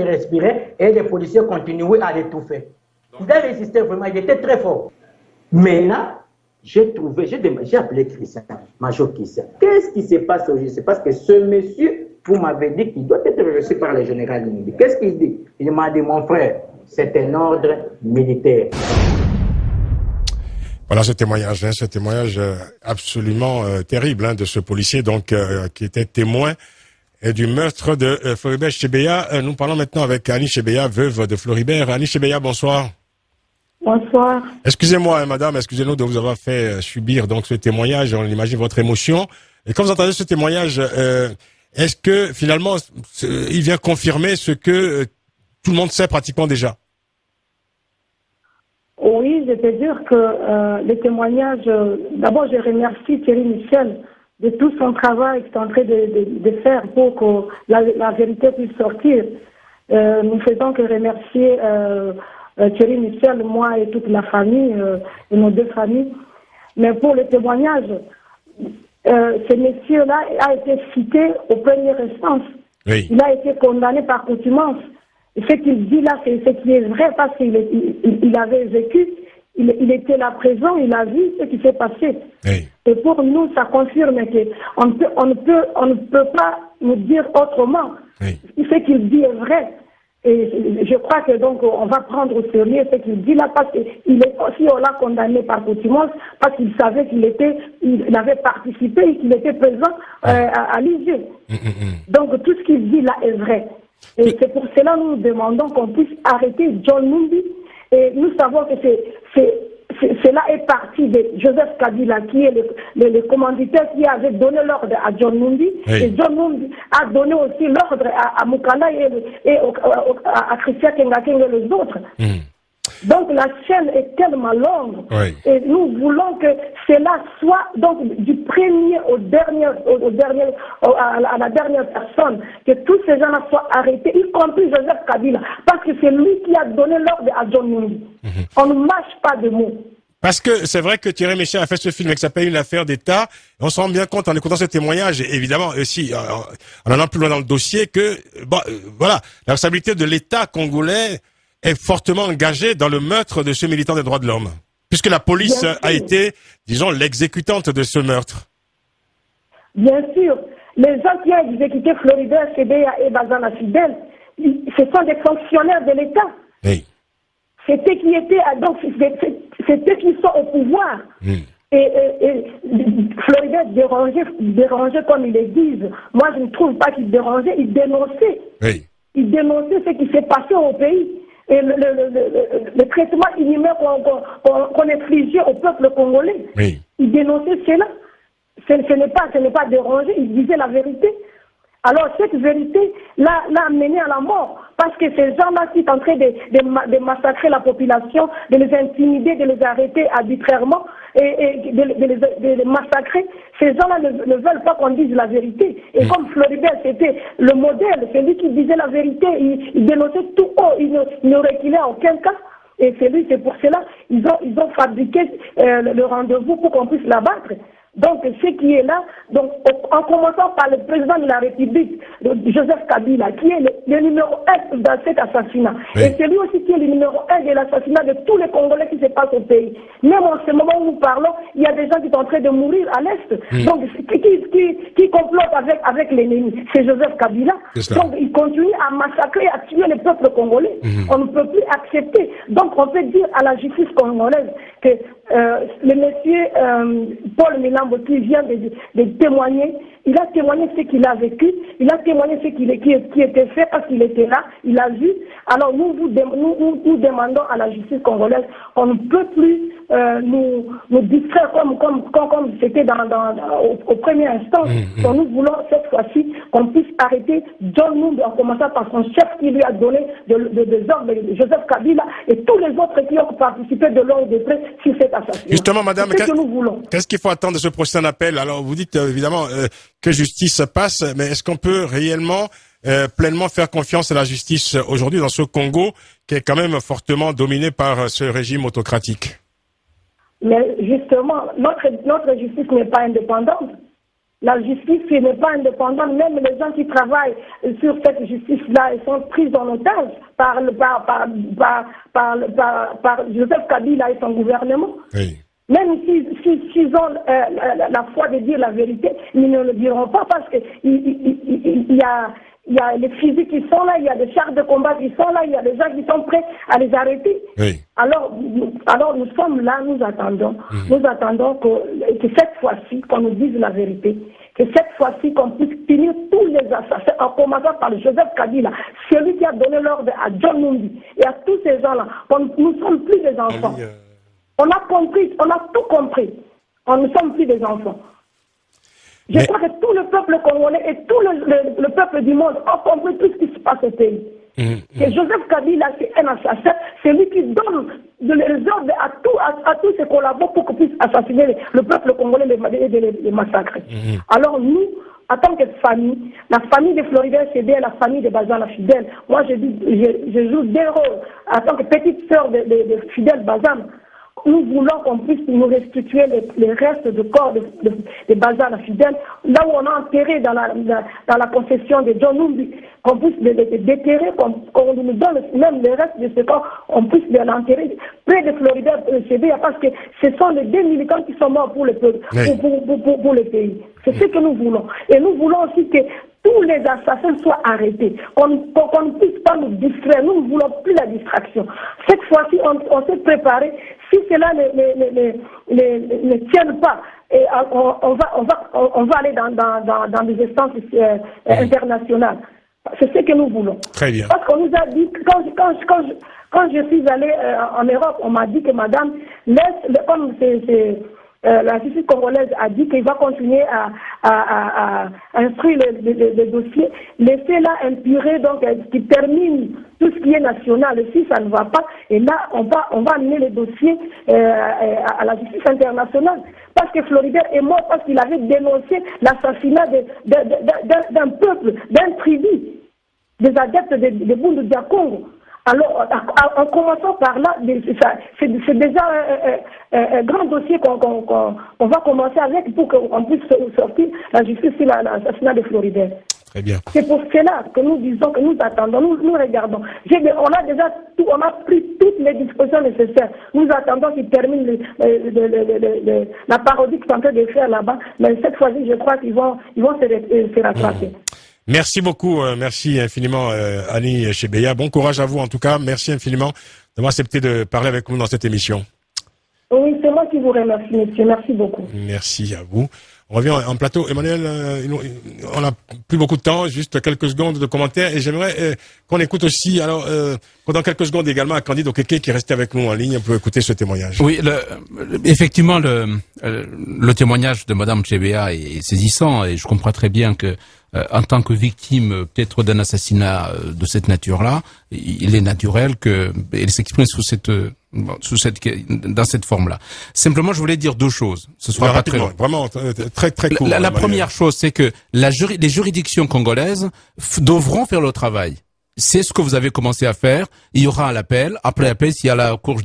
respirer, et les policiers continuaient à l'étouffer. Il a résisté vraiment, il était très fort. Maintenant, j'ai appelé Christian, Major Christian. Qu'est-ce qui se passe aujourd'hui? C'est parce que ce monsieur, vous m'avez dit qu'il doit être reçu par le général Numbi. Qu'est-ce qu'il dit? Il m'a dit, mon frère, c'est un ordre militaire. Voilà ce témoignage absolument terrible de ce policier donc qui était témoin du meurtre de Floribert Tchébéa. Nous parlons maintenant avec Annie Tchébéa, veuve de Floribert. Annie Tchébéa, bonsoir. Bonsoir. Excusez-moi, madame, excusez-nous de vous avoir fait subir donc ce témoignage. On imagine votre émotion. Et quand vous entendez ce témoignage, est-ce que finalement il vient confirmer ce que tout le monde sait pratiquement déjà? Oui, je peux dire que le témoignage, d'abord je remercie Thierry Michel de tout son travail qu'il est en train de faire pour que la vérité puisse sortir. Nous faisons que remercier Thierry Michel, moi et toute la famille, et nos 2 familles. Mais pour le témoignage, ce monsieur-là a été cité aux premières instances. Oui. Il a été condamné par contumace. Et ce qu'il dit là, c'est ce qui est vrai parce qu'il avait vécu, il était là présent, il a vu ce qui s'est passé. Oui. Et pour nous, ça confirme qu'on ne peut pas nous dire autrement. Oui. Ce qu'il dit est vrai. Et je crois que donc on va prendre au sérieux ce qu'il dit là parce qu'il est aussi on l'a condamné par contumace parce qu'il savait il avait participé et qu'il était présent à l'IG. Donc tout ce qu'il dit là est vrai. Et c'est pour cela que nous demandons qu'on puisse arrêter John Numbi. Et nous savons que cela est parti de Joseph Kabila, qui est le commanditaire qui avait donné l'ordre à John Numbi. Oui. Et John Numbi a donné aussi l'ordre à Mukala et à Christian Kenga et les autres. Donc la chaîne est tellement longue. Oui. Et nous voulons que cela soit donc du premier à la dernière personne, que tous ces gens-là soient arrêtés, y compris Joseph Kabila, parce que c'est lui qui a donné l'ordre à John Numbi. On ne mâche pas de mots. Parce que c'est vrai que Thierry Michel a fait ce film qui s'appelle Une affaire d'État. On se rend bien compte en écoutant ce témoignage, et évidemment aussi en allant plus loin dans le dossier, que voilà, la responsabilité de l'État congolais est fortement engagée dans le meurtre de ce militant des droits de l'homme, puisque la police a été, disons, l'exécutante de ce meurtre. Bien sûr, les gens qui ont exécuté Floribert Tchébéa et Bazana Fidel, ce sont des fonctionnaires de l'État. Oui. C'était qui étaient, donc c'était qui sont au pouvoir. Et Floribert dérangeait comme ils le disent. Moi, je ne trouve pas qu'il dérangeait, il dénonçait. Oui. Il dénonçait ce qui s'est passé au pays. Et le traitement inhumain qu'on infligeait au peuple congolais. Oui. Il dénonçait cela. Ce n'est pas dérangé, il disait la vérité. Alors cette vérité l'a amené à la mort, parce que ces gens-là qui sont en train de massacrer la population, de les intimider, de les arrêter arbitrairement et de les massacrer, ces gens-là ne veulent pas qu'on dise la vérité. Et comme Floribert c'était le modèle, c'est lui qui disait la vérité, il dénonçait tout haut, il ne reculait en aucun cas. Et c'est pour cela ils ont fabriqué le rendez-vous pour qu'on puisse l'abattre. Donc, ce qui est là, donc, en commençant par le président de la République, Joseph Kabila, qui est le numéro 1 dans cet assassinat. Oui. Et c'est lui aussi qui est le numéro 1 de l'assassinat de tous les Congolais qui se passent au pays. Même en ce moment où nous parlons, il y a des gens qui sont en train de mourir à l'Est. Donc, qui complotent avec l'ennemi, c'est Joseph Kabila. Donc, il continue à massacrer, à tuer le peuple congolais. On ne peut plus accepter. Donc, on peut dire à la justice congolaise que le monsieur Paul Milambo qui vient de témoigner, il a témoigné ce qu'il a vécu, il a témoigné ce qui était fait parce qu'il était là, il a vu. Alors nous demandons à la justice congolaise, on ne peut plus nous distraire comme c'était au premier instant. Donc nous voulons cette fois-ci qu'on puisse arrêter John Numbi en commençant par son chef qui lui a donné des ordres, Joseph Kabila, et tous les autres qui ont participé de longue de près sur cet assassinat. Justement, madame, qu'est-ce qu'il faut attendre de ce procès d'appel? Alors, vous dites évidemment que justice passe, mais est-ce qu'on peut réellement pleinement faire confiance à la justice aujourd'hui dans ce Congo qui est quand même fortement dominé par ce régime autocratique? Mais justement, notre justice n'est pas indépendante. La justice n'est pas indépendante. Même les gens qui travaillent sur cette justice-là, ils sont pris en otage par Joseph Kabila et son gouvernement. Oui. Même s'ils ont la foi de dire la vérité, ils ne le diront pas parce que il y a les fusils qui sont là, il y a des chars de combat qui sont là, il y a des gens qui sont prêts à les arrêter. Oui. Alors nous sommes là, nous attendons que cette fois-ci, qu'on nous dise la vérité, que cette fois-ci, qu'on puisse punir tous les assassins, en commençant par Joseph Kabila, celui qui a donné l'ordre à John Numbi et à tous ces gens-là. Nous ne sommes plus des enfants. On a compris, on a tout compris. On ne sommes plus des enfants. Je crois que tout le peuple congolais et tout le peuple du monde ont compris tout ce qui se passe au pays. Que Joseph Kabila, c'est un assassin, c'est lui qui donne les ordres à tous ses collaborateurs pour qu'on puisse assassiner le peuple congolais et les massacrer. Alors nous, en tant que famille, la famille de Florida CB, la famille de Bazana Fidèle, moi je joue des rôles en tant que petite sœur de Fidèle Bazana. Nous voulons qu'on puisse nous restituer les restes de corps de Bazana Fidèle, là où on a enterré dans la concession de John Numbi, qu'on puisse les déterrer, qu'on nous donne même les restes de ce corps, on puisse les enterrer près de Florida CB, parce que ce sont les 2 militants qui sont morts pour le peuple, pour le pays. C'est ce que nous voulons. Et nous voulons aussi que tous les assassins soient arrêtés, qu'on ne puisse pas nous distraire. Nous ne voulons plus la distraction. Cette fois-ci, on s'est préparé. Si cela ne tienne pas, et on va aller dans des instances internationales. C'est ce que nous voulons. Très bien. Parce qu'on nous a dit, quand je suis allée en Europe, on m'a dit que madame, comme la justice congolaise a dit qu'il va continuer à instruire le dossier, laissez-la impurer, donc qui termine tout ce qui est national. Et si ça ne va pas, et là on va amener le dossier à la justice internationale. Parce que Floribert est mort parce qu'il avait dénoncé l'assassinat d'un peuple, d'un tribu, des adeptes de Bundu dia Congo. Alors, en commençant par là, c'est déjà un grand dossier qu'on va commencer avec pour qu'on puisse sortir la justice sur l'assassinat de Floribert. Très bien. C'est pour cela que nous disons, que nous attendons, nous regardons. On a déjà on a pris toutes les dispositions nécessaires. Nous attendons qu'ils terminent la parodie qu'ils sont en train de faire là-bas. Mais cette fois-ci, je crois qu'ils vont se rattraper. Merci beaucoup, merci infiniment Annie Chebeya. Bon courage à vous en tout cas. Merci infiniment d'avoir accepté de parler avec nous dans cette émission. Oui, c'est moi qui vous remercie, monsieur. Merci beaucoup. Merci à vous. On revient en plateau. Emmanuel, on n'a plus beaucoup de temps, juste quelques secondes de commentaires. Et j'aimerais qu'on écoute aussi, alors, pendant quelques secondes également, à Candide Okeke qui est resté avec nous en ligne pour écouter ce témoignage. Oui, effectivement, le témoignage de Madame Chebeya est saisissant et je comprends très bien que en tant que victime peut-être d'un assassinat de cette nature-là, il est naturel qu'elle s'exprime dans cette forme-là. Simplement, je voulais dire deux choses. Ce sera pas très long. Vraiment très très court. La première chose, c'est que les juridictions congolaises devront faire le travail. c'est ce que vous avez commencé à faire. Il y aura un appel. Après l'appel, s'il y a la Cour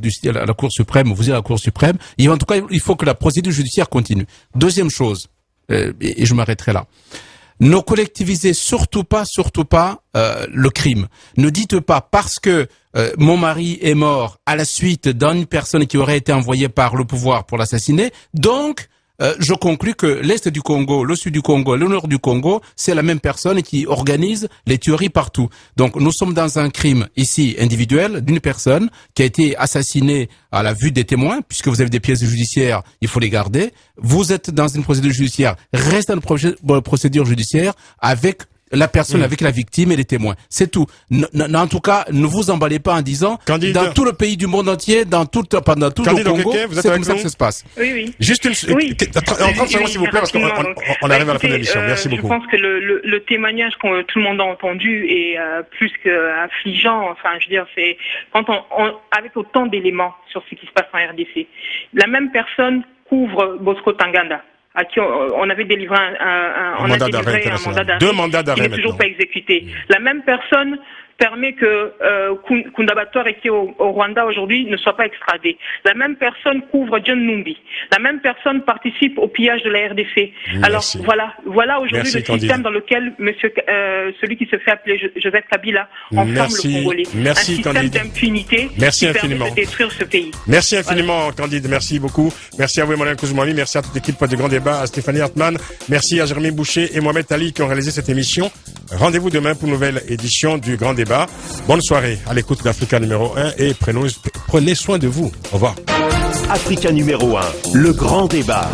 suprême, vous irez à la Cour suprême. Et en tout cas, il faut que la procédure judiciaire continue. Deuxième chose, et je m'arrêterai là. Ne collectivisez surtout pas le crime. Ne dites pas parce que mon mari est mort à la suite d'une personne qui aurait été envoyée par le pouvoir pour l'assassiner, donc je conclus que l'Est du Congo, le Sud du Congo, le Nord du Congo, c'est la même personne qui organise les tueries partout. Donc nous sommes dans un crime ici individuel d'une personne qui a été assassinée à la vue des témoins, puisque vous avez des pièces judiciaires, il faut les garder. Vous êtes dans une procédure judiciaire, restez dans une procédure judiciaire avec la personne, avec la victime et les témoins. C'est tout. En tout cas, ne vous emballez pas en disant dans tout le pays du monde entier, pendant tout le Congo, c'est comme ça que ça se passe. Oui. Juste en 30 secondes, s'il vous plaît, parce qu'on arrive à la fin de l'émission. Merci beaucoup. Je pense que le témoignage que tout le monde a entendu est plus qu'affligeant. Enfin, je veux dire, c'est quand avec autant d'éléments sur ce qui se passe en RDC. La même personne couvre Bosco Tanganda, à qui on avait délivré un mandat d'arrêt. 2 mandats d'arrêt. Il n'est toujours pas exécuté. La même personne permet que Kunda Batouare, qui est au Rwanda aujourd'hui, ne soit pas extradé. La même personne couvre John Numbi. La même personne participe au pillage de la RDC. Alors voilà aujourd'hui le système dans lequel celui qui se fait appeler Joseph Kabila enferme le Congolais. Merci, un système d'impunité qui permet de détruire ce pays. Merci infiniment, Candide. Merci beaucoup. Merci à vous, Emmanuel Kouzoumoumi. Merci à toute l'équipe du Grand Débat, à Stéphanie Hartmann. Merci à Jérémy Boucher et Mohamed Ali qui ont réalisé cette émission. Rendez-vous demain pour une nouvelle édition du Grand Débat. Bonne soirée à l'écoute d'Africa numéro 1 et prenez soin de vous. Au revoir. Africa numéro 1, le Grand Débat.